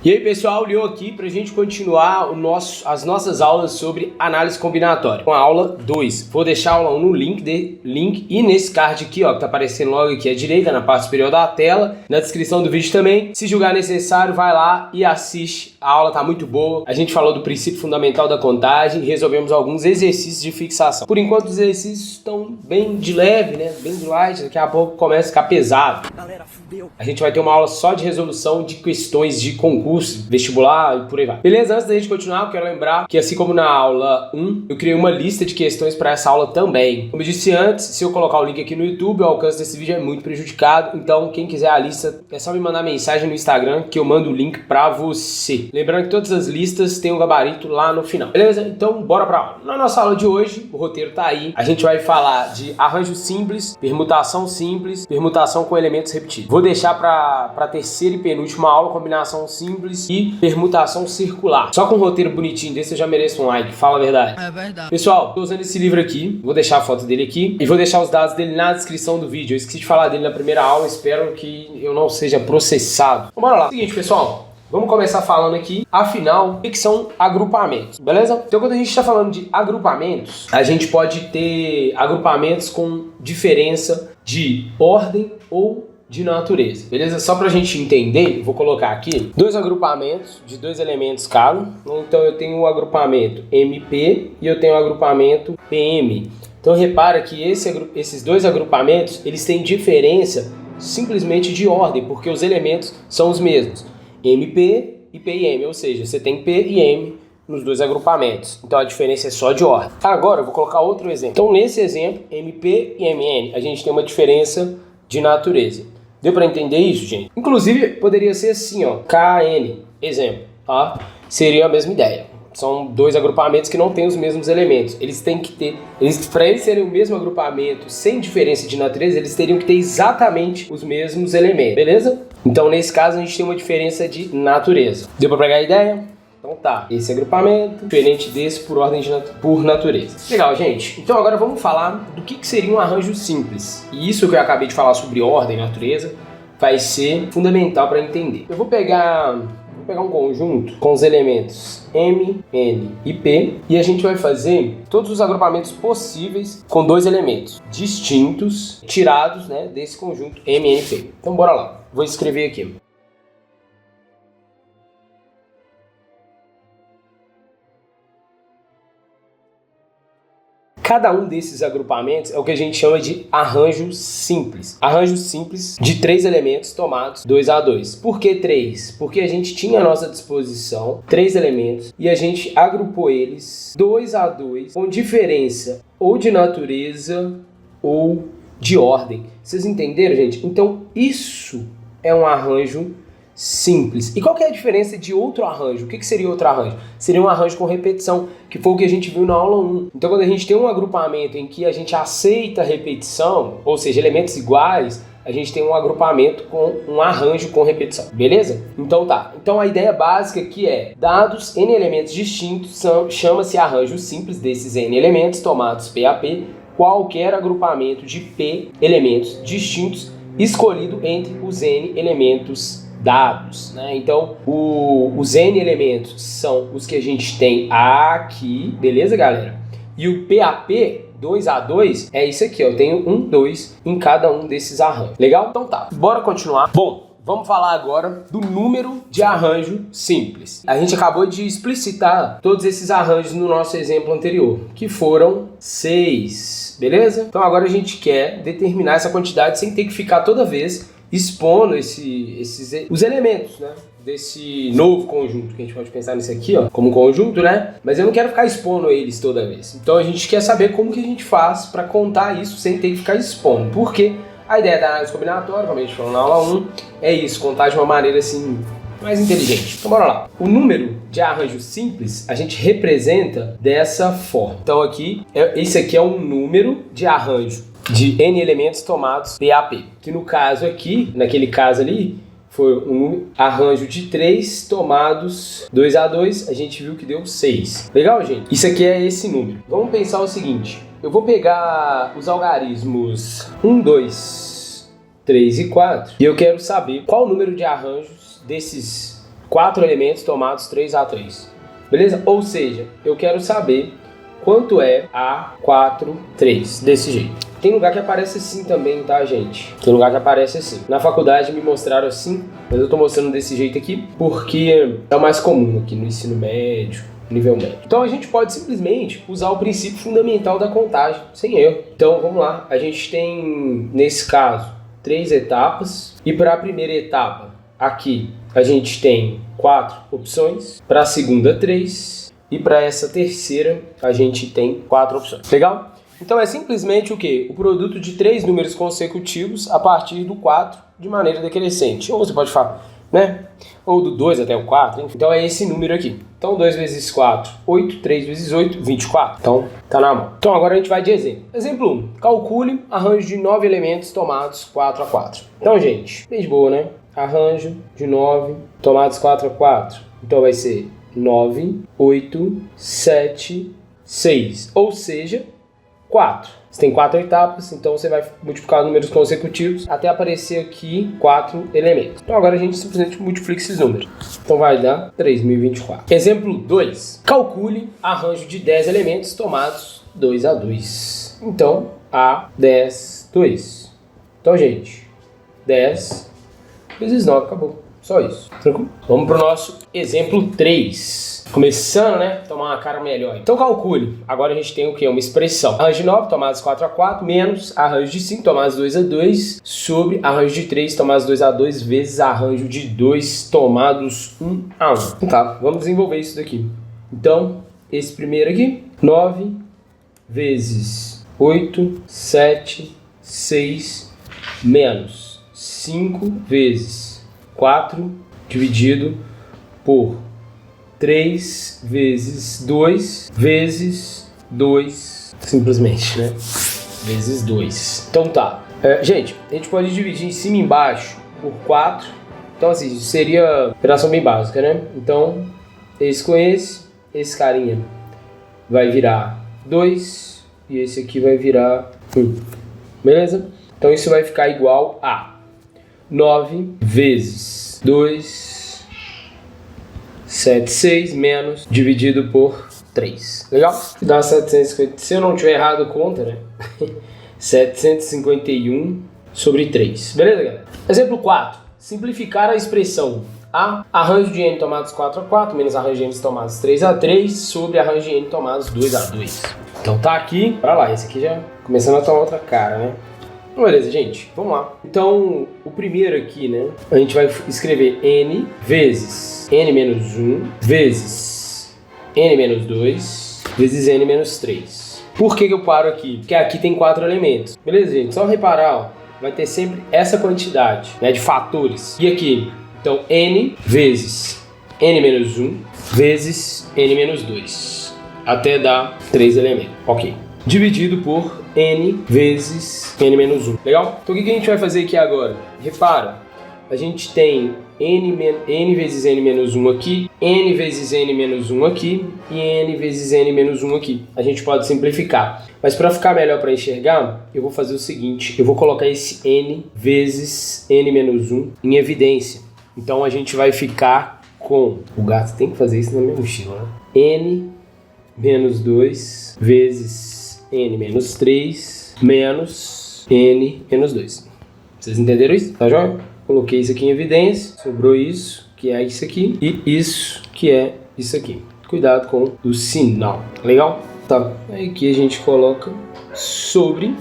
E aí pessoal, Leo aqui para a gente continuar as nossas aulas sobre análise combinatória. Com a aula 2. Vou deixar a aula 1 no link e nesse card aqui, ó, que tá aparecendo logo aqui à direita, na parte superior da tela, na descrição do vídeo também. Se julgar necessário, vai lá e assiste. A aula tá muito boa. A gente falou do princípio fundamental da contagem e resolvemos alguns exercícios de fixação. Por enquanto os exercícios estão bem de leve, né? Bem de light, daqui a pouco começa a ficar pesado. Galera, fudeu. A gente vai ter uma aula só de resolução de questões de concurso, vestibular e por aí vai. Beleza? Antes da gente continuar, eu quero lembrar que assim como na aula 1, eu criei uma lista de questões para essa aula também. Como eu disse antes, se eu colocar o link aqui no YouTube, o alcance desse vídeo é muito prejudicado. Então, quem quiser a lista, é só me mandar mensagem no Instagram que eu mando o link para você. Lembrando que todas as listas têm um gabarito lá no final. Beleza? Então, bora pra aula. Na nossa aula de hoje, o roteiro tá aí. A gente vai falar de arranjo simples, permutação com elementos repetidos. Vou deixar para terceira e penúltima aula, combinação simples e permutação circular. Só com um roteiro bonitinho desse eu já mereço um like, fala a verdade. É verdade. Pessoal, tô usando esse livro aqui, vou deixar a foto dele aqui e vou deixar os dados dele na descrição do vídeo. Eu esqueci de falar dele na primeira aula, espero que eu não seja processado. Então, bora lá. Seguinte, pessoal. Vamos começar falando aqui, afinal, o que são agrupamentos, beleza? Então, quando a gente está falando de agrupamentos, a gente pode ter agrupamentos com diferença de ordem ou de natureza, beleza? Só pra gente entender, vou colocar aqui dois agrupamentos de dois elementos cada. Então, eu tenho o agrupamento MP e eu tenho o agrupamento PM. Então, repara que esses dois agrupamentos, eles têm diferença simplesmente de ordem, porque os elementos são os mesmos. MP e PM, ou seja, você tem P e M nos dois agrupamentos. Então a diferença é só de ordem. Agora eu vou colocar outro exemplo. Então nesse exemplo, MP e MN, a gente tem uma diferença de natureza. Deu para entender isso, gente? Inclusive poderia ser assim, ó, KN, exemplo, tá? Seria a mesma ideia. São dois agrupamentos que não têm os mesmos elementos. Eles têm que ter, para eles serem o mesmo agrupamento sem diferença de natureza, eles teriam que ter exatamente os mesmos elementos, beleza? Então, nesse caso, a gente tem uma diferença de natureza. Deu para pegar a ideia? Então tá, esse agrupamento, diferente desse por natureza. Legal, gente. Então agora vamos falar do que seria um arranjo simples. E isso que eu acabei de falar sobre ordem e natureza vai ser fundamental para entender. Eu vou pegar um conjunto com os elementos M, N e P e a gente vai fazer todos os agrupamentos possíveis com dois elementos distintos tirados, né, desse conjunto M, N e P. Então bora lá, vou escrever aqui. Cada um desses agrupamentos é o que a gente chama de arranjo simples. Arranjo simples de três elementos tomados 2 a 2. Por que 3? Porque a gente tinha à nossa disposição três elementos e a gente agrupou eles 2 a 2 com diferença ou de natureza ou de ordem. Vocês entenderam, gente? Então isso é um arranjo simples. E qual que é a diferença de outro arranjo? O que seria outro arranjo? Seria um arranjo com repetição, que foi o que a gente viu na aula 1. Então, quando a gente tem um agrupamento em que a gente aceita repetição, ou seja, elementos iguais, a gente tem um agrupamento com um arranjo com repetição, beleza? Então tá. Então a ideia básica aqui é, dados N elementos distintos, chama-se arranjo simples desses N elementos tomados P a P, qualquer agrupamento de P elementos distintos escolhido entre os N elementos dados, né? Então, os N elementos são os que a gente tem aqui, beleza, galera? E o PAP 2 a 2 é isso aqui, ó. Eu tenho 1, 2 em cada um desses arranjos. Legal? Então tá, bora continuar. Bom, vamos falar agora do número de arranjo simples. A gente acabou de explicitar todos esses arranjos no nosso exemplo anterior, que foram 6, beleza? Então agora a gente quer determinar essa quantidade sem ter que ficar toda vez expondo os elementos, né, desse novo conjunto, que a gente pode pensar nisso aqui, ó, como conjunto, né? Mas eu não quero ficar expondo eles toda vez. Então a gente quer saber como que a gente faz para contar isso sem ter que ficar expondo. Porque a ideia da análise combinatória, como a gente falou na aula 1, é isso, contar de uma maneira assim mais inteligente. Então bora lá. O número de arranjo simples a gente representa dessa forma. Então esse aqui é um número de arranjo de N elementos tomados PAP, que no caso aqui, naquele caso ali, foi um arranjo de 3 tomados 2 a 2, a gente viu que deu 6. Legal, gente? Isso aqui é esse número. Vamos pensar o seguinte, eu vou pegar os algarismos 1, 2, 3 e 4 e eu quero saber qual o número de arranjos desses 4 elementos tomados 3A3. Beleza? Ou seja, eu quero saber quanto é A43, desse jeito. Tem lugar que aparece assim também, tá, gente? Tem lugar que aparece assim. Na faculdade me mostraram assim, mas eu tô mostrando desse jeito aqui porque é o mais comum aqui no ensino médio, nível médio. Então a gente pode simplesmente usar o princípio fundamental da contagem, sem erro. Então vamos lá, a gente tem, nesse caso, 3 etapas. E para a primeira etapa, aqui, a gente tem 4 opções. Para a segunda, 3. E para essa terceira, a gente tem 4 opções. Legal? Então é simplesmente o quê? O produto de 3 números consecutivos a partir do 4 de maneira decrescente. Ou você pode falar, né? Ou do 2 até o 4, enfim. Então é esse número aqui. Então 2 vezes 4, 8. 3 vezes 8, 24. Então tá na mão. Então agora a gente vai de exemplo. Exemplo 1. Calcule arranjo de 9 elementos tomados 4 a 4. Então, gente, bem de boa, né? Arranjo de 9 tomados 4 a 4. Então vai ser 9, 8, 7, 6. Ou seja, 4. Você tem 4 etapas, então você vai multiplicar números consecutivos até aparecer aqui 4 elementos. Então agora a gente simplesmente multiplica esses números. Então vai dar 3024. Exemplo 2. Calcule arranjo de 10 elementos tomados 2 a 2. Então, A10, 2. Então, gente, 10 vezes 9, acabou. Só isso. Tranquilo? Vamos para o nosso exemplo 3. Começando, né? Tomar uma cara melhor. Então calcule. Agora a gente tem o quê? Uma expressão. Arranjo de 9 tomados 4 a 4 menos arranjo de 5 tomados 2 a 2 sobre arranjo de 3 tomados 2 a 2 vezes arranjo de 2 tomados 1 a 1. Então tá, vamos desenvolver isso daqui. Então, esse primeiro aqui, 9 vezes 8, 7, 6 menos 5 vezes 4 dividido por 3 vezes 2 vezes 2, simplesmente, né? Vezes 2. Então tá. Gente, a gente pode dividir em cima e embaixo por 4. Então assim, seria operação bem básica, né? Então, esse com esse carinha vai virar 2 e esse aqui vai virar 1. Beleza? Então isso vai ficar igual a 9 vezes 2, 7, 6, menos, dividido por 3. Legal? Dá 750, se eu não tiver errado, conta, né? 751 sobre 3. Beleza, galera? Exemplo 4. Simplificar a expressão A, arranjo de n tomados 4 a 4, menos arranjo de n tomados 3 a 3, sobre arranjo de n tomados 2 a 2. Então tá aqui, pra lá. Esse aqui já começando a tomar outra cara, né? Beleza, gente, vamos lá. Então, o primeiro aqui, né, a gente vai escrever n vezes n menos 1 vezes n menos 2 vezes n menos 3. Por que eu paro aqui? Porque aqui tem 4 elementos. Beleza, gente? Só reparar, ó, vai ter sempre essa quantidade, né, de fatores. E aqui, então, n vezes n menos 1 vezes n menos 2, até dar 3 elementos. Ok. Dividido por n vezes n menos 1. Legal? Então o que a gente vai fazer aqui agora? Repara, a gente tem n vezes n menos 1 aqui, n vezes n menos 1 aqui e n vezes n menos 1 aqui. A gente pode simplificar. Mas para ficar melhor para enxergar, eu vou fazer o seguinte, eu vou colocar esse n vezes n menos 1 em evidência. Então a gente vai ficar com... O gato tem que fazer isso na minha mochila, né? n menos 2 vezes n menos 3 menos n menos 2. Vocês entenderam isso? Tá joia? Coloquei isso aqui em evidência, sobrou isso, que é isso aqui, e isso, que é isso aqui. Cuidado com o sinal. Legal? Tá. Aí aqui a gente coloca sobre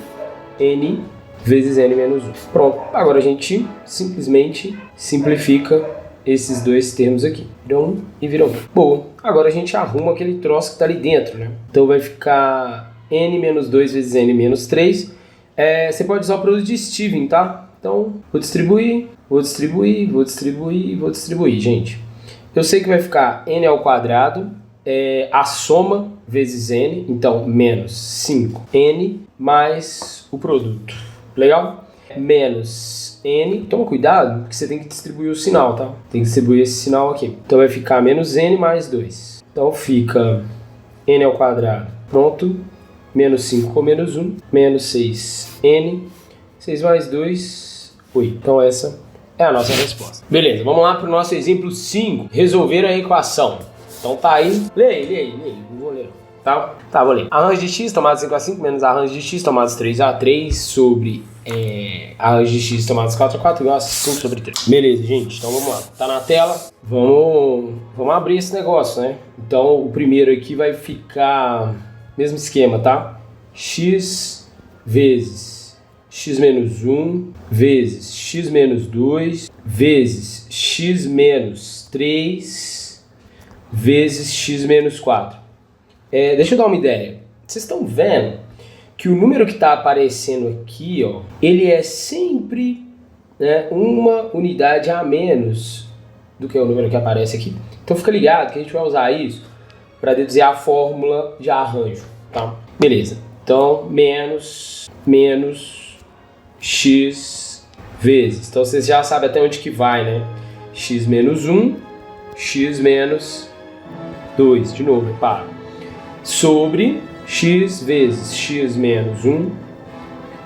n vezes n menos 1. Pronto. Agora a gente simplesmente simplifica esses dois termos aqui. Viram 1 e viram 1. Boa. Agora a gente arruma aquele troço que tá ali dentro, né? Então vai ficar n menos 2 vezes n menos 3. Você pode usar o produto de Steven, tá? Então, vou distribuir, gente. Eu sei que vai ficar n ao quadrado, a soma vezes n, então menos 5n mais o produto. Legal? Menos n, toma cuidado, porque você tem que distribuir o sinal, tá? Tem que distribuir esse sinal aqui. Então vai ficar menos n mais 2. Então fica n ao quadrado, pronto. Menos 5 com menos 1, menos 6n, 6 mais 2, 8. Então essa é a nossa resposta. Beleza, vamos lá para o nosso exemplo 5. Resolver a equação. Então tá aí. Lê aí. Não vou ler. Tá, vou ler. Arranjo de x tomado 5/5 menos arranjo de x tomado 3/3 sobre arranjo de x tomado 4/4 igual a 5/3. Beleza, gente. Então vamos lá. Tá na tela. Vamos abrir esse negócio, né? Então o primeiro aqui vai ficar mesmo esquema, tá? X vezes x menos 1 vezes x menos 2 vezes x menos 3 vezes x menos 4. Deixa eu dar uma ideia. Vocês estão vendo que o número que está aparecendo aqui, ó, ele é sempre, né, uma unidade a menos do que o número que aparece aqui. Então fica ligado que a gente vai usar isso para deduzir a fórmula de arranjo, tá? Beleza. Então, menos x vezes. Então vocês já sabem até onde que vai, né? X menos 1, x menos 2. De novo, repara. Sobre x vezes x menos 1,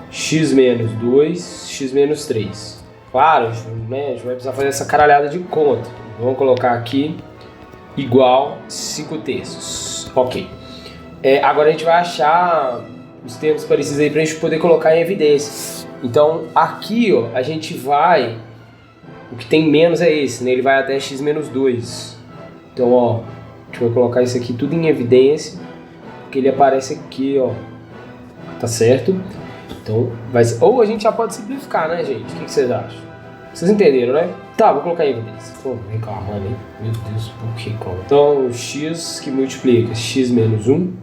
x menos 2, x menos 3. Claro, né, a gente vai precisar fazer essa caralhada de conta. Vamos colocar aqui igual 5/3. Ok. Agora a gente vai achar os termos parecidos aí para a gente poder colocar em evidência. Então aqui, ó, a gente vai... O que tem menos é esse, né? Ele vai até x menos 2. Então, ó, a gente vai colocar isso aqui tudo em evidência, porque ele aparece aqui, ó. Tá certo? Então, vai ser... Ou a gente já pode simplificar, né, gente? O que vocês acham? Vocês entenderam, né? Tá, vou colocar em evidência. Tô reclamando, hein? Meu Deus, por que como? Então, x que multiplica x menos 1,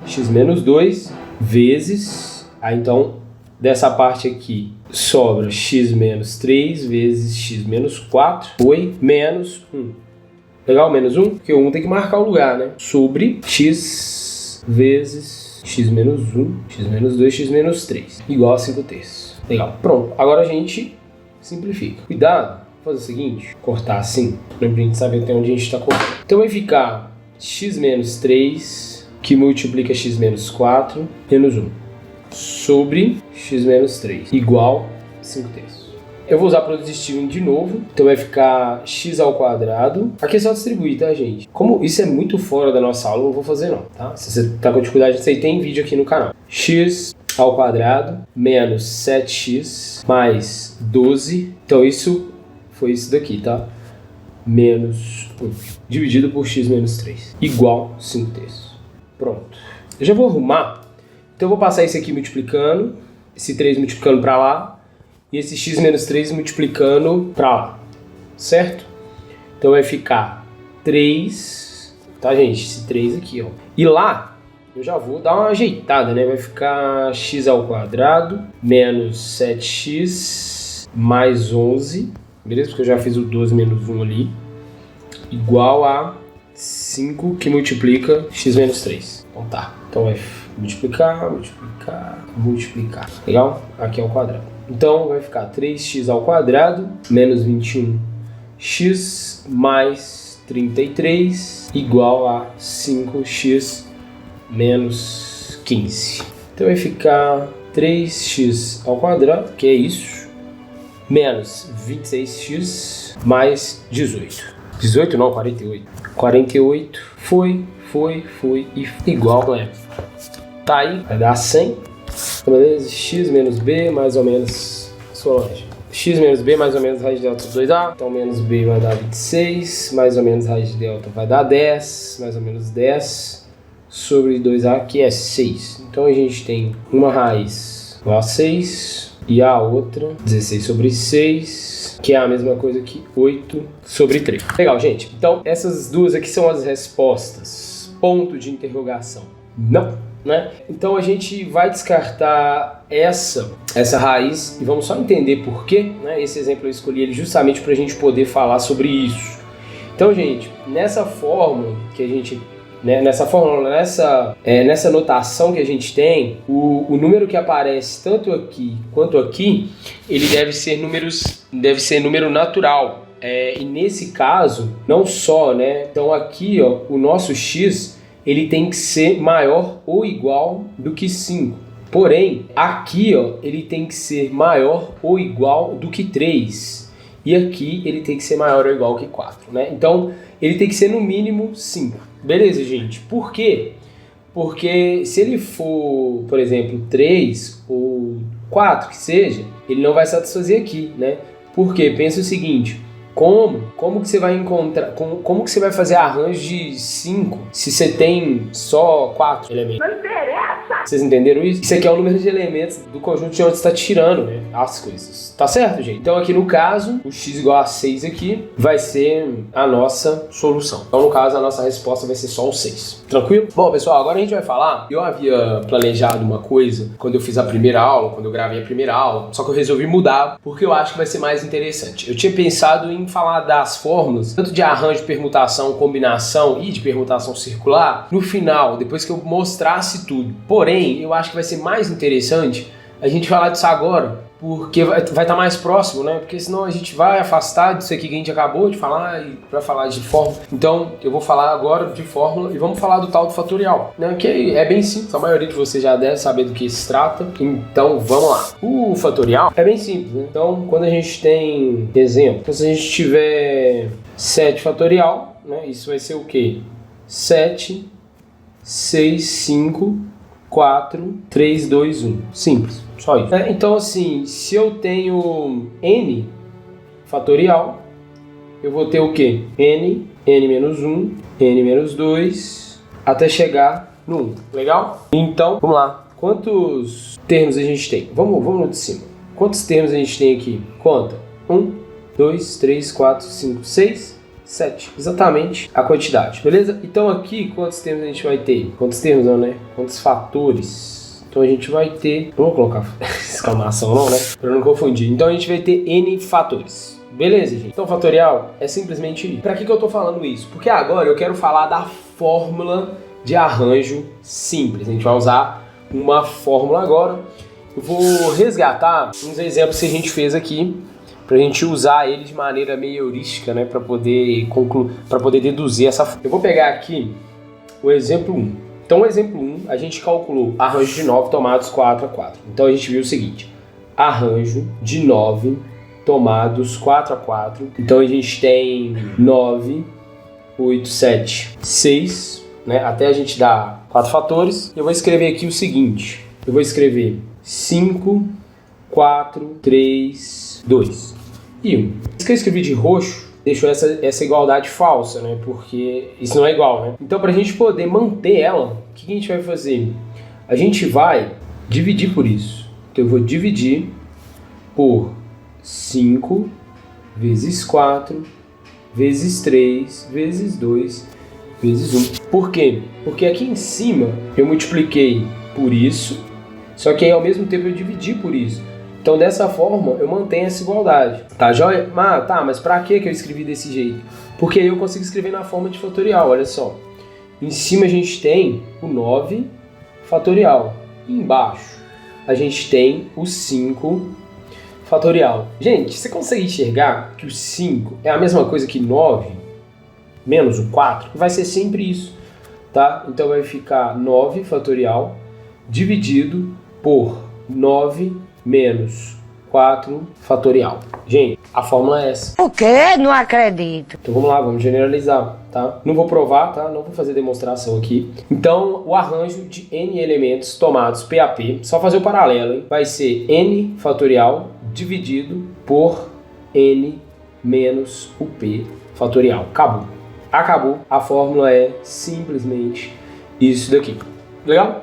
x menos 2, vezes... Aí, então, dessa parte aqui, sobra x menos 3 vezes x menos 4, foi menos 1. Legal? Menos 1? Porque o 1 tem que marcar o lugar, né? Sobre x vezes x menos 1, x menos 2, x menos 3. Igual a 5/3. Legal. Pronto. Agora a gente simplifica. Cuidado. Vou fazer o seguinte. Cortar assim. Pra gente saber até onde a gente está cortando. Então vai ficar x menos 3, que multiplica x menos 4, menos 1. Sobre x menos 3. Igual a 5/3. Eu vou usar produto de Steven de novo, então vai ficar x ao quadrado. Aqui é só distribuir, tá, gente? Como isso é muito fora da nossa aula, eu não vou fazer não, tá? Se você tá com dificuldade, você tem vídeo aqui no canal. X ao quadrado menos 7x mais 12. Então isso foi isso daqui, tá? Menos 1 dividido por x menos 3 igual 5/3. Pronto. Eu já vou arrumar. Então eu vou passar esse aqui multiplicando, esse 3 multiplicando para lá, e esse x menos 3 multiplicando para lá, certo? Então vai ficar 3, tá, gente? Esse 3 aqui, ó. E lá, eu já vou dar uma ajeitada, né? Vai ficar x ao quadrado menos 7x mais 11, beleza? Porque eu já fiz o 12 menos 1 ali, igual a 5 que multiplica x menos 3. Então tá. Então vai multiplicar. Legal? Aqui é o quadrado. Então vai ficar 3x ao quadrado menos 21x mais 33 igual a 5x menos 15. Então vai ficar 3x ao quadrado, que é isso, menos 26x mais 18. 18 não, 48. 48 foi e igual, né? Tá aí, vai dar 100. Beleza? X menos B mais ou menos Solange. X menos B mais ou menos raiz de delta de 2A. Então menos B vai dar 26. Mais ou menos raiz de delta vai dar 10. Mais ou menos 10 sobre 2A, que é 6. Então a gente tem uma raiz igual a 6 e a outra 16 sobre 6, que é a mesma coisa que 8 sobre 3. Legal, gente. Então essas duas aqui são as respostas. Ponto de interrogação. Não. Né? Então a gente vai descartar essa raiz e vamos só entender por quê, né? Esse exemplo eu escolhi ele justamente para a gente poder falar sobre isso. Então, gente, nessa fórmula que a gente, né, nessa notação que a gente tem, o número que aparece tanto aqui quanto aqui, ele deve ser número natural. E nesse caso, não só, né? Então aqui, ó, o nosso x ele tem que ser maior ou igual do que 5. Porém, aqui, ó, ele tem que ser maior ou igual do que 3. e aqui ele tem que ser maior ou igual que 4, né? Então, ele tem que ser no mínimo 5. Beleza, gente? Por quê? Porque se ele for, por exemplo, 3 ou 4, que seja, ele não vai satisfazer aqui, né? Porque pensa o seguinte, como que você vai encontrar, como que você vai fazer arranjo de 5 se você tem só 4 elementos? Não interessa! Vocês entenderam isso? Isso aqui é o número de elementos do conjunto de onde você está tirando, né, as coisas. Tá certo, gente? Então aqui no caso, o x igual a 6 aqui vai ser a nossa solução. Então no caso, a nossa resposta vai ser só o 6. Tranquilo? Bom, pessoal, agora a gente vai falar. Eu havia planejado uma coisa quando eu fiz a primeira aula, quando eu gravei a primeira aula, só que eu resolvi mudar porque eu acho que vai ser mais interessante. Eu tinha pensado em falar das fórmulas, tanto de arranjo, permutação, combinação e de permutação circular, no final, depois que eu mostrasse tudo. Porém, eu acho que vai ser mais interessante a gente falar disso agora, porque vai estar mais próximo, né? Porque senão a gente vai afastar disso aqui que a gente acabou de falar e para falar de fórmula. Então, eu vou falar agora de fórmula e vamos falar do tal do fatorial, né? Que é bem simples, a maioria de vocês já deve saber do que se trata. Então, vamos lá. O fatorial é bem simples, né? Então, quando a gente tem exemplo, se a gente tiver 7 fatorial, né? Isso vai ser o quê? 7, 6, 5, 4, 3, 2, 1. Simples. Só isso. Então, assim, se eu tenho n fatorial, eu vou ter o quê? n menos 1, n menos 2, até chegar no 1. Legal? Então, vamos lá. Quantos termos a gente tem? Vamos no de cima. Quantos termos a gente tem aqui? Conta. 1, 2, 3, 4, 5, 6, 7. Exatamente a quantidade. Beleza? Então, aqui, quantos termos a gente vai ter? Quantos termos não, né? Quantos fatores? Então a gente vai ter... Não vou colocar exclamação não, né? Para não confundir. Então a gente vai ter n fatores. Beleza, gente? Então fatorial é simplesmente isso. Para que eu tô falando isso? Porque agora eu quero falar da fórmula de arranjo simples. A gente vai usar uma fórmula agora. Eu vou resgatar uns exemplos que a gente fez aqui, para a gente usar ele de maneira meio heurística, né? Para poder concluir, para poder deduzir essa fórmula. Eu vou pegar aqui o exemplo 1. Então, o exemplo 1, a gente calculou arranjo de 9 tomados 4 a 4. Então, a gente viu o seguinte, arranjo de 9 tomados 4 a 4. Então, a gente tem 9, 8, 7, 6, né? Até a gente dar 4 fatores. Eu vou escrever aqui o seguinte, eu vou escrever 5, 4, 3, 2 e 1. Isso que eu escrevi de roxo deixou essa igualdade falsa, né? Porque isso não é igual, né? Então, para a gente poder manter ela, o que a gente vai fazer? A gente vai dividir por isso. Então, eu vou dividir por 5 vezes 4 vezes 3 vezes 2 vezes 1. Por quê? Porque aqui em cima eu multipliquei por isso, só que aí ao mesmo tempo eu dividi por isso. Então, dessa forma, eu mantenho essa igualdade. Tá, joia? Mas pra que eu escrevi desse jeito? Porque aí eu consigo escrever na forma de fatorial, olha só. Em cima a gente tem o 9 fatorial. E embaixo a gente tem o 5 fatorial. Gente, você consegue enxergar que o 5 é a mesma coisa que 9 menos o 4? Vai ser sempre isso, tá? Então, vai ficar 9 fatorial dividido por 9 menos 4 fatorial. Gente, a fórmula é essa. O quê? Não acredito. Então vamos lá, vamos generalizar, tá? Não vou provar, tá? Não vou fazer demonstração aqui. Então, o arranjo de n elementos tomados PAP, só fazer o paralelo, hein? Vai ser n fatorial dividido por n menos o p fatorial. Acabou. Acabou. A fórmula é simplesmente isso daqui. Legal?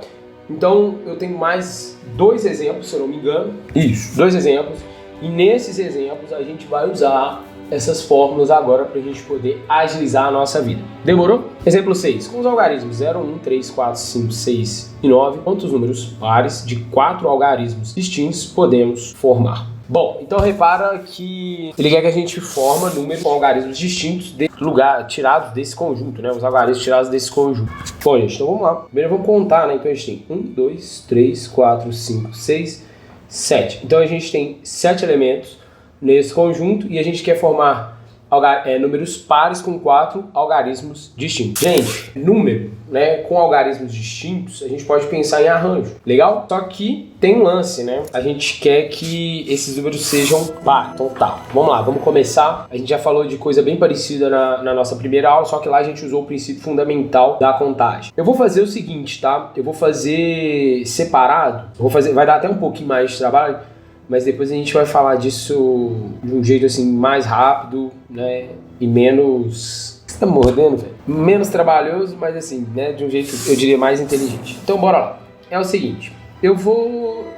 Então, eu tenho mais 2 exemplos, se eu não me engano. Isso. 2 exemplos. E nesses exemplos, a gente vai usar essas fórmulas agora para a gente poder agilizar a nossa vida. Demorou? Exemplo 6. Com os algarismos 0, 1, 3, 4, 5, 6 e 9, quantos números pares de 4 algarismos distintos podemos formar? Bom, então repara que ele quer que a gente forma números com algarismos distintos de lugar, tirados desse conjunto, né? Os algarismos tirados desse conjunto. Bom, gente, então vamos lá. Primeiro vamos contar, né? Então a gente tem 1, 2, 3, 4, 5, 6, 7. Então a gente tem 7 elementos nesse conjunto e a gente quer formar números pares com 4 algarismos distintos. Gente, número, né, com algarismos distintos, a gente pode pensar em arranjo, legal? Só que tem um lance, né? A gente quer que esses números sejam pares. Então tá, vamos lá, vamos começar. A gente já falou de coisa bem parecida na nossa primeira aula, só que lá a gente usou o princípio fundamental da contagem. Eu vou fazer o seguinte, tá? Eu vou fazer separado, vai dar até um pouquinho mais de trabalho, mas depois a gente vai falar disso de um jeito assim mais rápido, né? E menos... Você tá mordendo, velho? Menos trabalhoso, mas assim, né? De um jeito, eu diria, mais inteligente. Então bora lá. É o seguinte,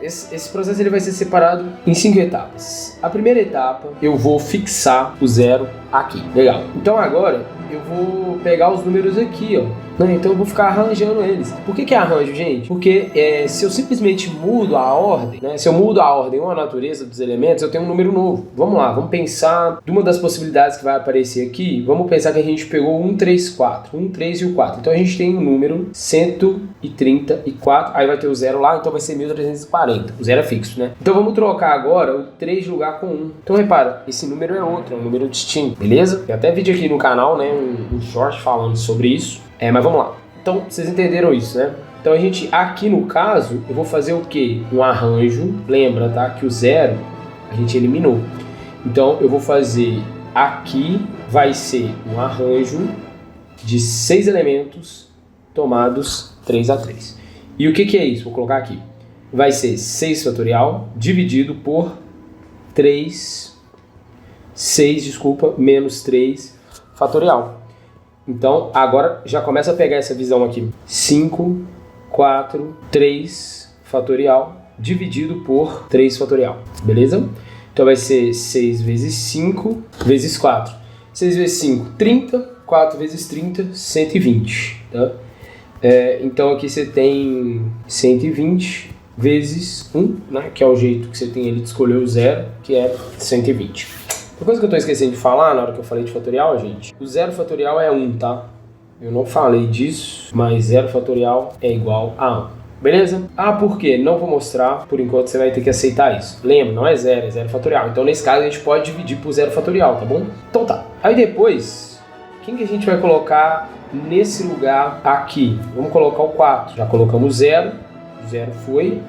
esse processo ele vai ser separado em 5 etapas. A primeira etapa, eu vou fixar o 0 aqui. Legal. Então agora eu vou pegar os números aqui, ó. Então eu vou ficar arranjando eles. Por que arranjo, gente? Porque se eu simplesmente mudo a ordem, né? Se eu mudo a ordem ou a natureza dos elementos, eu tenho um número novo. Vamos lá, vamos pensar de uma das possibilidades que vai aparecer aqui. Vamos pensar que a gente pegou 1, 3, 4. 1, 3 e o 4. Então a gente tem um número 134. Aí vai ter o 0 lá, então vai ser 1340. O 0 é fixo, né? Então vamos trocar agora o 3 de lugar com 1. Então repara, esse número é outro, é um número distinto, beleza? Tem até vídeo aqui no canal, né? Um short falando sobre isso. Mas vamos lá. Então, vocês entenderam isso, né? Então, a gente, aqui no caso, eu vou fazer o quê? Um arranjo. Lembra, tá? Que o 0, a gente eliminou. Então, eu vou fazer aqui, vai ser um arranjo de 6 elementos tomados 3 a 3. E o que é isso? Vou colocar aqui. Vai ser 6 fatorial dividido por 6 menos 3 fatorial. Então, agora já começa a pegar essa visão aqui. 5, 4, 3 fatorial dividido por 3 fatorial. Beleza? Então vai ser 6 vezes 5 vezes 4. 6 vezes 5, 30. 4 vezes 30, 120. Tá? Então aqui você tem 120 vezes 1, né? Que é o jeito que você tem ali de escolher o 0, que é 120. Uma coisa que eu tô esquecendo de falar na hora que eu falei de fatorial, gente, o 0 fatorial é 1, tá? Eu não falei disso, mas 0 fatorial é igual a 1. Beleza? Ah, por quê? Não vou mostrar, por enquanto você vai ter que aceitar isso. Lembra, não é 0, é 0 fatorial. Então nesse caso a gente pode dividir por 0 fatorial, tá bom? Então tá. Aí depois, quem que a gente vai colocar nesse lugar aqui? Vamos colocar o 4. Já colocamos 0, o 0 foi.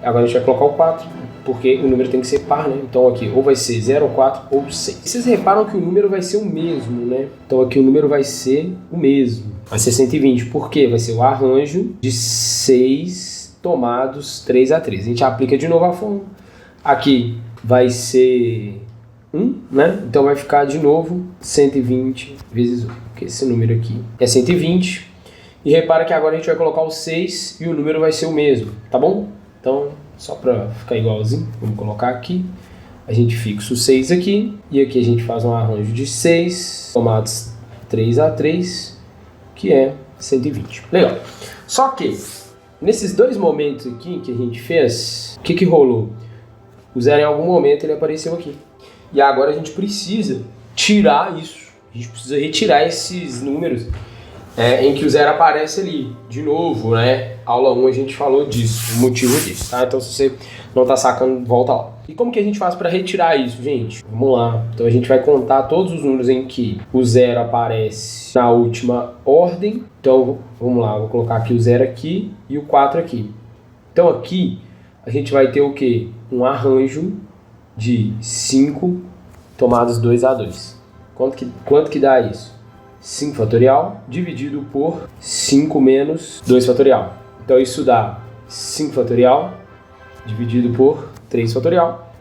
Agora a gente vai colocar o 4. Porque o número tem que ser par, né? Então aqui ou vai ser 0, 4 ou 6. Vocês reparam que o número vai ser o mesmo, né? Então aqui o número vai ser o mesmo. Vai ser 120. Por quê? Vai ser o arranjo de 6 tomados 3 a 3. A gente aplica de novo a fórmula. Aqui vai ser 1, né? Então vai ficar de novo 120 vezes 1. Porque esse número aqui é 120. E repara que agora a gente vai colocar o 6 e o número vai ser o mesmo, tá bom? Então, só para ficar igualzinho, vamos colocar aqui. A gente fixa o 6 aqui. E aqui a gente faz um arranjo de 6 tomados 3 a 3, que é 120. Legal. Só que, nesses dois momentos aqui que a gente fez, o que rolou? O 0 em algum momento ele apareceu aqui. E agora a gente precisa tirar isso. A gente precisa retirar esses números em que o 0 aparece ali. De novo, né? Aula 1 a gente falou disso, o motivo disso, tá? Então se você não tá sacando, volta lá. E como que a gente faz para retirar isso, gente? Vamos lá. Então a gente vai contar todos os números em que o 0 aparece na última ordem. Então vamos lá, vou colocar aqui o 0 aqui e o 4 aqui. Então aqui a gente vai ter o quê? Um arranjo de 5 tomados 2 a 2. Quanto que dá isso? 5 fatorial dividido por 5 menos 2 fatorial. Então isso dá 5 fatorial dividido por 3 fatorial.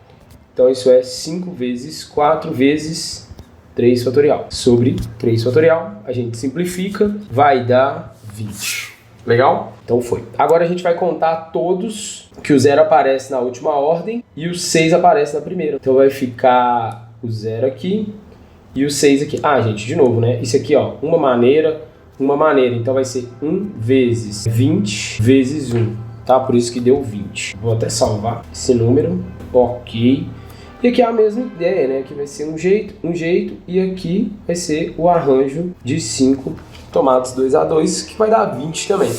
Então isso é 5 vezes 4 vezes 3 fatorial. Sobre 3 fatorial, a gente simplifica, vai dar 20. Legal? Então foi. Agora a gente vai contar todos que o 0 aparece na última ordem e o 6 aparece na primeira. Então vai ficar o 0 aqui e o 6 aqui. Ah, gente, de novo, né? Isso aqui, ó, uma maneira. Então vai ser 1 vezes 20 vezes 1, tá? Por isso que deu 20. Vou até salvar esse número. Ok. E aqui é a mesma ideia, né? Aqui vai ser um jeito. E aqui vai ser o arranjo de 5 tomados 2 a 2, que vai dar 20 também.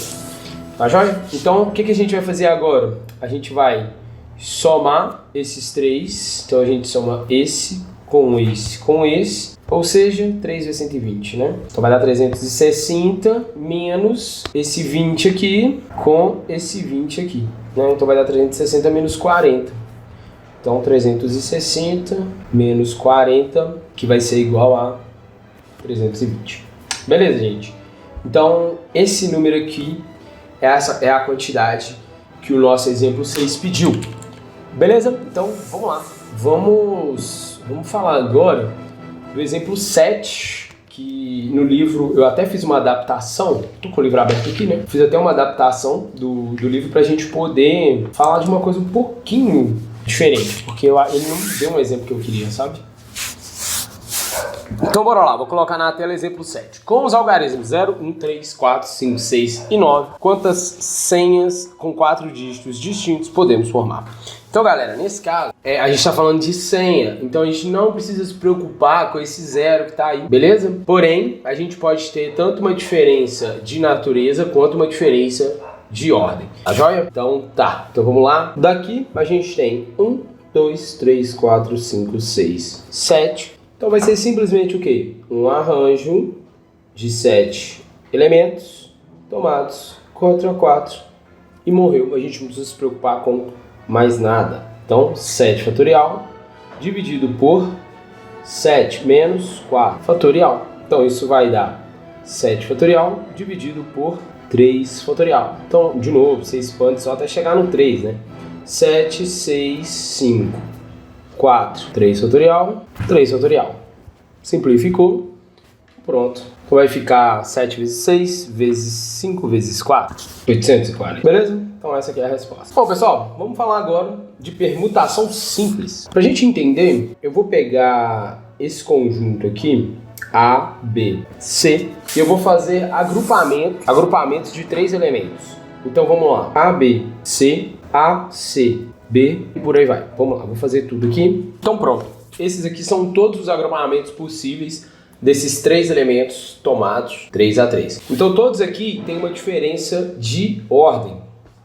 Tá joia? Então, o que a gente vai fazer agora? A gente vai somar esses três. Então, a gente soma esse com esse com esse. Ou seja, 3 vezes 120, né? Então vai dar 360 menos esse 20 aqui com esse 20 aqui, né? Então vai dar 360 menos 40. Então 360 menos 40, que vai ser igual a 320. Beleza, gente? Então esse número aqui, essa é a quantidade que o nosso exemplo 6 pediu. Beleza? Então vamos lá. Vamos falar agora do exemplo 7, que no livro eu até fiz uma adaptação. Tô com o livro aberto aqui, né? Fiz até uma adaptação do livro pra gente poder falar de uma coisa um pouquinho diferente, porque ele não me deu um exemplo que eu queria, sabe? Então bora lá, vou colocar na tela exemplo 7. Com os algarismos 0, 1, 3, 4, 5, 6 e 9, quantas senhas com 4 dígitos distintos podemos formar? Então galera, nesse caso, a gente está falando de senha, então a gente não precisa se preocupar com esse 0 que está aí, beleza? Porém, a gente pode ter tanto uma diferença de natureza quanto uma diferença de ordem, tá joia? Então tá, então vamos lá. Daqui a gente tem 1, 2, 3, 4, 5, 6, 7. Então vai ser simplesmente o quê? Um arranjo de 7 elementos tomados 4 a 4 e morreu. A gente não precisa se preocupar com mais nada. Então 7 fatorial dividido por 7 menos 4 fatorial. Então isso vai dar 7 fatorial dividido por 3 fatorial. Então, de novo, você expande só até chegar no 3, né? 7, 6, 5, 4, 3 fatorial, 3 fatorial. Simplificou, pronto. Então vai ficar 7 vezes 6 vezes 5 vezes 4, 840. Beleza? Então essa aqui é a resposta. Bom, pessoal, vamos falar agora de permutação simples. Pra gente entender, eu vou pegar esse conjunto aqui, A, B, C, e eu vou fazer agrupamentos de 3 elementos. Então vamos lá, A, B, C, A, C, B e por aí vai. Vamos lá, vou fazer tudo aqui. Então pronto, esses aqui são todos os agrupamentos possíveis desses 3 elementos tomados 3 a 3. Então todos aqui têm uma diferença de ordem.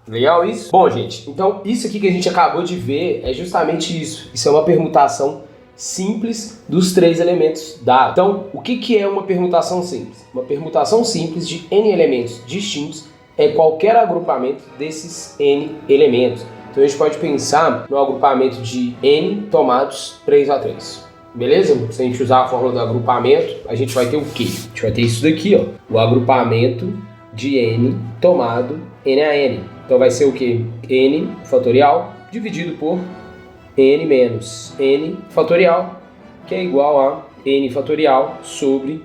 Legal isso? Bom, gente, então isso aqui que a gente acabou de ver é justamente isso. Isso é uma permutação simples dos 3 elementos dados. Então, o que é uma permutação simples? Uma permutação simples de N elementos distintos é qualquer agrupamento desses N elementos. Então a gente pode pensar no agrupamento de N tomados 3 a 3. Beleza? Se a gente usar a fórmula do agrupamento, a gente vai ter o quê? A gente vai ter isso daqui, ó. O agrupamento de N tomado N a N. Então vai ser o quê? N fatorial dividido por N menos N fatorial, que é igual a N fatorial sobre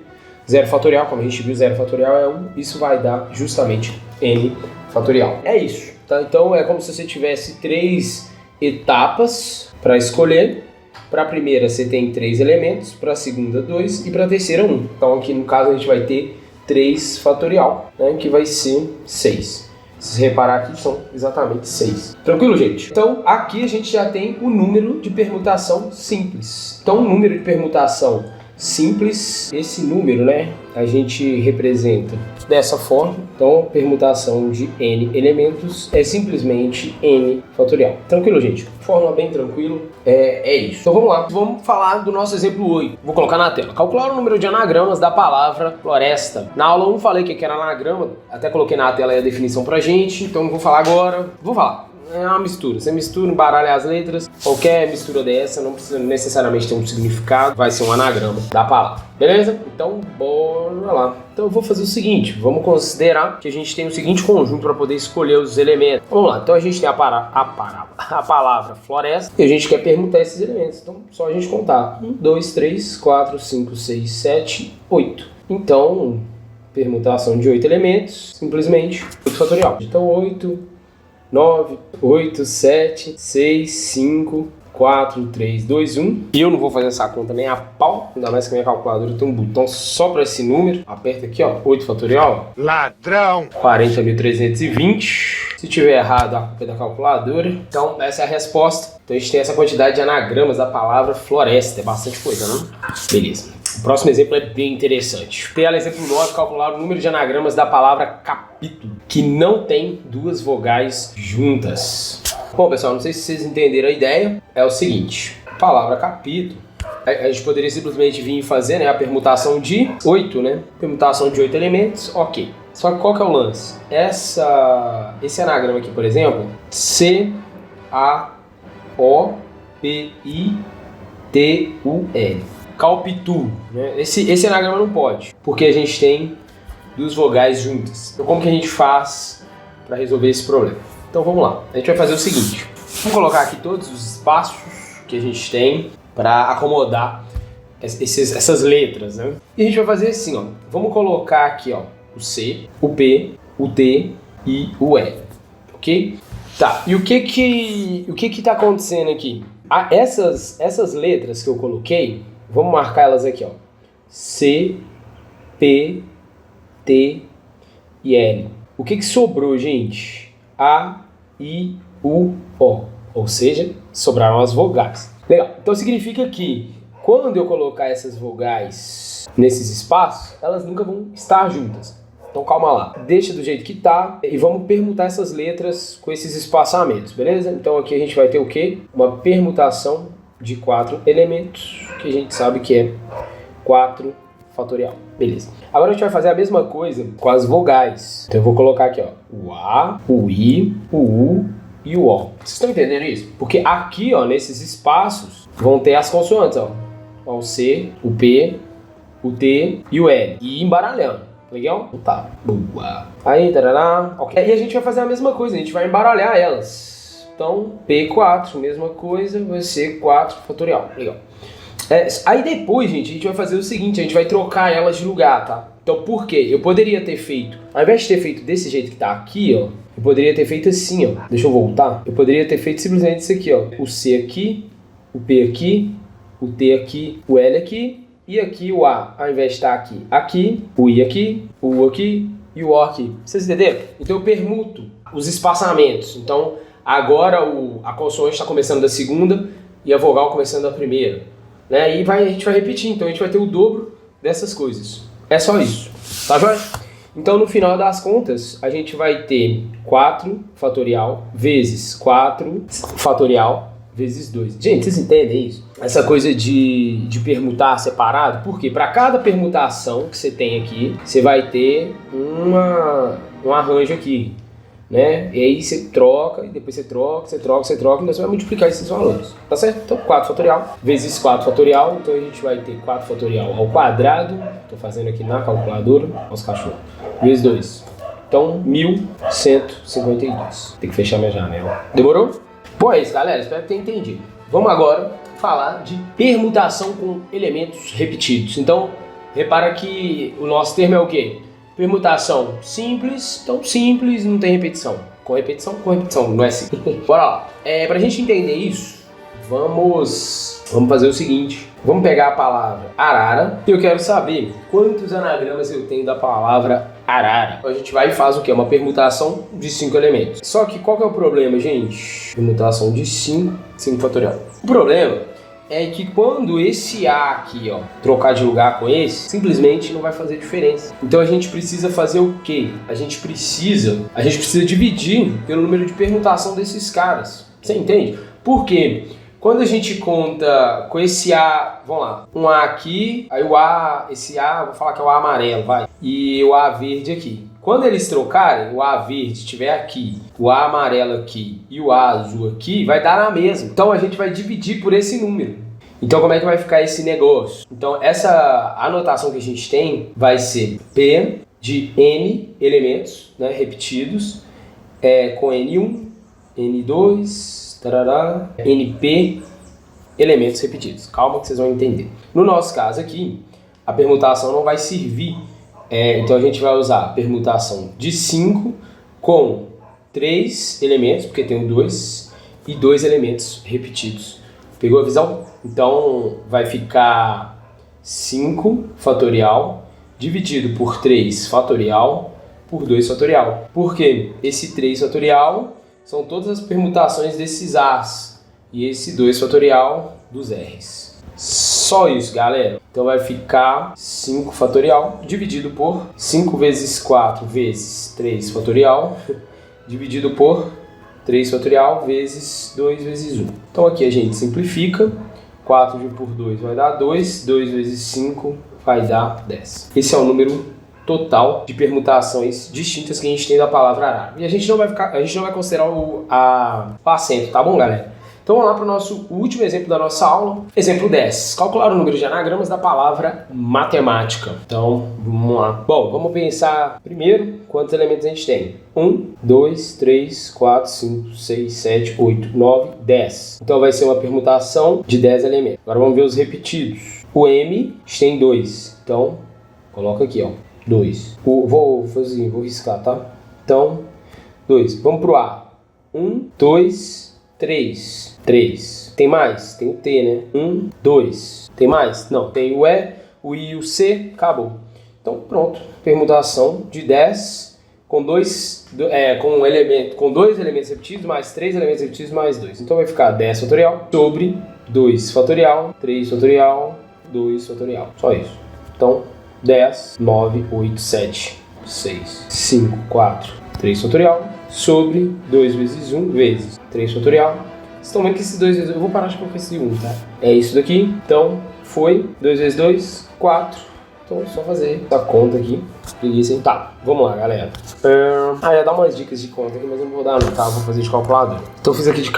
0 fatorial. Como a gente viu, 0 fatorial é 1. Isso vai dar justamente N fatorial. É isso. Tá? Então é como se você tivesse 3 etapas para escolher. Para a primeira você tem 3 elementos, para a segunda 2 e para a terceira 1. Então aqui no caso a gente vai ter 3 fatorial, né, que vai ser 6. Se você reparar aqui são exatamente 6. Tranquilo, gente? Então aqui a gente já tem o número de permutação simples. Então o número de permutação simples, esse número, né, a gente representa dessa forma. Então, permutação de N elementos é simplesmente N fatorial. Tranquilo, gente? Fórmula bem tranquilo, é isso. Então vamos lá, vamos falar do nosso exemplo 8. Vou colocar na tela. Calcular o número de anagramas da palavra floresta. Na aula 1 falei que era anagrama, até coloquei na tela aí a definição pra gente, então vou falar agora. É uma mistura, você mistura, embaralha as letras, qualquer mistura dessa não precisa necessariamente ter um significado, vai ser um anagrama da palavra, beleza? Então bora lá. Então eu vou fazer o seguinte, vamos considerar que a gente tem o seguinte conjunto para poder escolher os elementos. Vamos lá, então a gente tem a palavra floresta e a gente quer permutar esses elementos, então só a gente contar 1, 2, 3, 4, 5, 6, 7, 8. Então, permutação de 8 elementos, simplesmente 8 fatorial. Então 8, 9, 8, 7, 6, 5, 4, 3, 2, 1. E eu não vou fazer essa conta nem a pau, ainda mais que a minha calculadora tem um botão só para esse número. Aperta aqui, ó, 8 fatorial. Ladrão! 40.320. Se tiver errado, a culpa é da calculadora. Então, essa é a resposta. Então, a gente tem essa quantidade de anagramas da palavra floresta. É bastante coisa, não? Beleza. O próximo exemplo é bem interessante. Pela exemplo 9, calcular o número de anagramas da palavra capítulo, que não tem 2 vogais juntas. Bom, pessoal, não sei se vocês entenderam a ideia. É o seguinte, a palavra capítulo, A gente poderia simplesmente vir e fazer, né, a permutação de 8, né? Permutação de 8 elementos, ok. Só que qual que é o lance? Esse anagrama aqui, por exemplo, C-A-O-P-I-T-U-L. Calpitu, né? Esse anagrama não pode, porque a gente tem duas vogais juntas. Então como que a gente faz para resolver esse problema? Então vamos lá, a gente vai fazer o seguinte. Vamos colocar aqui todos os espaços que a gente tem para acomodar essas letras, né? E a gente vai fazer assim, ó. Vamos colocar aqui, ó, o C, o P, o T e o L, ok? Tá, e o que tá acontecendo aqui? Essas letras que eu coloquei, vamos marcar elas aqui, ó. C, P, T e L. O que sobrou, gente? A, I, U, O. Ou seja, sobraram as vogais. Legal, então significa que quando eu colocar essas vogais nesses espaços, elas nunca vão estar juntas. Então calma lá, deixa do jeito que tá e vamos permutar essas letras com esses espaçamentos, beleza? Então aqui a gente vai ter o quê? Uma permutação de 4 elementos, que a gente sabe que é 4 fatorial, beleza. Agora a gente vai fazer a mesma coisa com as vogais. Então eu vou colocar aqui, ó, o A, o I, o U e o O. Vocês estão entendendo isso? Porque aqui, ó, nesses espaços vão ter as consoantes, ó. O C, o P, o T e o L. E embaralhando. Legal? Tá. Boa. Aí, tarará. Ok. E a gente vai fazer a mesma coisa, a gente vai embaralhar elas. Então, P4, mesma coisa, vai ser 4 fatorial. Legal. Aí depois, gente, a gente vai fazer o seguinte, a gente vai trocar elas de lugar, tá? Então, por quê? Eu poderia ter feito, ao invés de ter feito desse jeito que tá aqui, ó, eu poderia ter feito assim, ó. Deixa eu voltar. Eu poderia ter feito simplesmente isso aqui, ó. O C aqui, o P aqui, o T aqui, o L aqui. E aqui o A, ao invés de estar aqui, o I aqui, o U aqui e o O aqui. Vocês entenderam? Então eu permuto os espaçamentos. Então agora a consoante está começando da segunda e a vogal começando da primeira. Né? E a gente vai repetir, então a gente vai ter o dobro dessas coisas. É só isso, tá joia? Então no final das contas, a gente vai ter 4 fatorial vezes 4 fatorial vezes 2. Gente, vocês entendem isso? Essa coisa de permutar separado, porque para cada permutação que você tem aqui, você vai ter um arranjo aqui, né? E aí você troca, e depois você troca, e então você vai multiplicar esses valores, tá certo? Então 4 fatorial vezes 4 fatorial, então a gente vai ter 4 fatorial ao quadrado, tô fazendo aqui na calculadora, aos cachorros, vezes 2. Então 1152. Tem que fechar minha janela. Demorou? Bom, é isso, galera. Espero que tenha entendido. Vamos agora falar de permutação com elementos repetidos. Então, repara que o nosso termo é o quê? Permutação simples. Então, simples, não tem repetição. Com repetição, não é assim. Bora lá. Pra gente entender isso, vamos fazer o seguinte. Vamos pegar a palavra arara e eu quero saber quantos anagramas eu tenho da palavra arara. Então a gente vai e faz o quê? Uma permutação de 5 elementos. Só que qual que é o problema, gente? Permutação de 5 fatorial. O problema é que quando esse A aqui, ó, trocar de lugar com esse, simplesmente não vai fazer diferença. Então a gente precisa fazer o quê? A gente precisa dividir pelo número de permutação desses caras. Você entende? Por quê? Quando a gente conta com esse A, vamos lá, um A aqui, aí o A, esse A, vou falar que é o A amarelo, vai, e o A verde aqui. Quando eles trocarem, o A verde estiver aqui, o A amarelo aqui e o A azul aqui, vai dar na mesma. Então a gente vai dividir por esse número. Então como é que vai ficar esse negócio? Então essa anotação que a gente tem vai ser P de N elementos, né, repetidos, com N1, N2... tarará, NP, elementos repetidos. Calma que vocês vão entender. No nosso caso aqui, a permutação não vai servir. Então a gente vai usar a permutação de 5 com 3 elementos, porque tem o 2, e 2 elementos repetidos. Pegou a visão? Então vai ficar 5 fatorial dividido por 3 fatorial por 2 fatorial. Por quê? Esse 3 fatorial são todas as permutações desses A's e esse 2 fatorial dos R's. Só isso, galera. Então vai ficar 5 fatorial dividido por 5 vezes 4 vezes 3 fatorial dividido por 3 fatorial vezes 2 vezes 1. Então aqui a gente simplifica. 4 dividido por 2 vai dar 2. 2 vezes 5 vai dar 10. Esse é o número total de permutações distintas que a gente tem da palavra arábica. E a gente não vai considerar o acento, tá bom, galera? Então vamos lá para o nosso último exemplo da nossa aula. Exemplo 10. Calcular o número de anagramas da palavra matemática. Então, vamos lá. Bom, vamos pensar primeiro quantos elementos a gente tem. 1, 2, 3, 4, 5, 6, 7, 8, 9, 10. Então vai ser uma permutação de 10 elementos. Agora vamos ver os repetidos. O M tem 2. Então, coloca aqui, ó. 2. Vou riscar, tá? Então, 2. Vamos pro A. 1, 2, 3. 3. Tem mais? Tem o T, né? 1, 2. Tem mais? Não. Tem o E, o I e o C. Acabou. Então, pronto. Permutação de 10 com dois elementos repetidos, mais 3 elementos repetidos, mais 2. Então, vai ficar 10 fatorial sobre 2 fatorial, 3 fatorial, 2 fatorial. Só isso. Então, 10, 9, 8, 7, 6, 5, 4, 3 fatorial sobre 2 vezes 1 vezes 3 fatorial. Vocês estão vendo que esses 2 vezes... Eu vou parar de colocar esse 1, tá? É isso daqui. Então, foi 2 vezes 2, 4. Então, é só fazer essa conta aqui. Preguiça, hein? Tá, vamos lá, galera. Já dá umas dicas de conta aqui, mas eu não vou dar não, tá? Vou fazer de calculadora. Então, eu fiz aqui de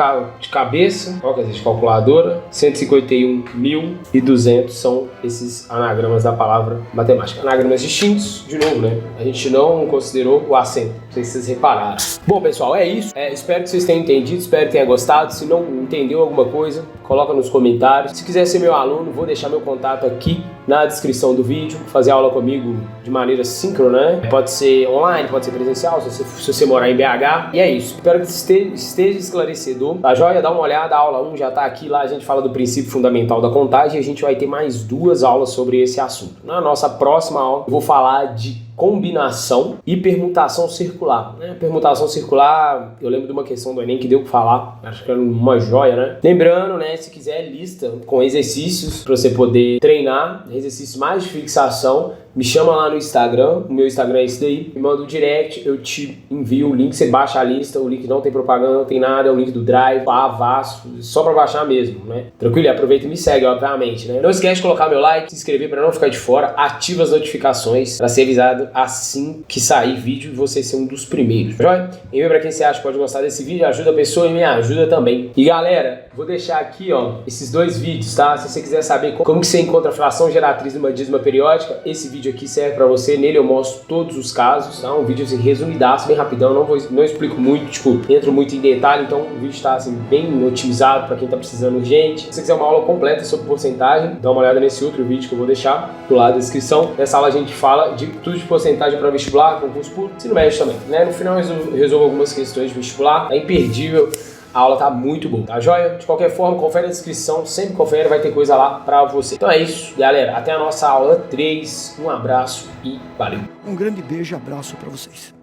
cabeça. Qual que é de calculadora? 151.200 são esses anagramas da palavra matemática. Anagramas distintos, de novo, né? A gente não considerou o acento. Não sei se vocês repararam. Bom, pessoal, é isso. Espero que vocês tenham entendido, espero que tenham gostado. Se não entendeu alguma coisa, coloca nos comentários. Se quiser ser meu aluno, vou deixar meu contato aqui na descrição do vídeo. Fazer aula comigo de maneira síncrona, né? Pode ser online, pode ser presencial, se você morar em BH. E é isso. Espero que esteja esclarecedor. Tá joia? Dá uma olhada, a aula 1 já tá aqui. Lá a gente fala do princípio fundamental da contagem e a gente vai ter mais 2 aulas sobre esse assunto. Na nossa próxima aula, eu vou falar de combinação e permutação circular. Permutação circular, eu lembro de uma questão do Enem que deu pra falar, acho que era uma joia, né? Lembrando, né, se quiser lista com exercícios para você poder treinar, exercícios mais de fixação, me chama lá no Instagram, o meu Instagram é esse daí, me manda um direct, eu te envio o link, você baixa a lista, o link não tem propaganda, não tem nada, é o link do Drive, vasto, só pra baixar mesmo, né? Tranquilo? Aproveita e me segue, obviamente, né? Não esquece de colocar meu like, se inscrever para não ficar de fora, ativa as notificações para ser avisado assim que sair vídeo e você ser um dos primeiros, joia? Envia pra quem você acha que pode gostar desse vídeo, ajuda a pessoa e me ajuda também. E galera, vou deixar aqui, ó, esses 2 vídeos, tá? Se você quiser saber como que você encontra a fração geratriz de uma dízima periódica, esse vídeo aqui serve pra você, nele eu mostro todos os casos, tá? Um vídeo assim, resumidaço, bem rapidão, não explico muito, tipo, entro muito em detalhe, então o vídeo tá assim, bem otimizado pra quem tá precisando urgente. Se você quiser uma aula completa sobre porcentagem, dá uma olhada nesse outro vídeo que eu vou deixar do lado da descrição. Nessa aula a gente fala de tudo de porcentagem para vestibular, concurso público, ensino médio também, né? No final eu resolvo algumas questões de vestibular, é imperdível. A aula tá muito boa, tá joia? De qualquer forma, confere a descrição, sempre confere, vai ter coisa lá pra você. Então é isso, galera. Até a nossa aula 3. Um abraço e valeu. Um grande beijo e abraço pra vocês.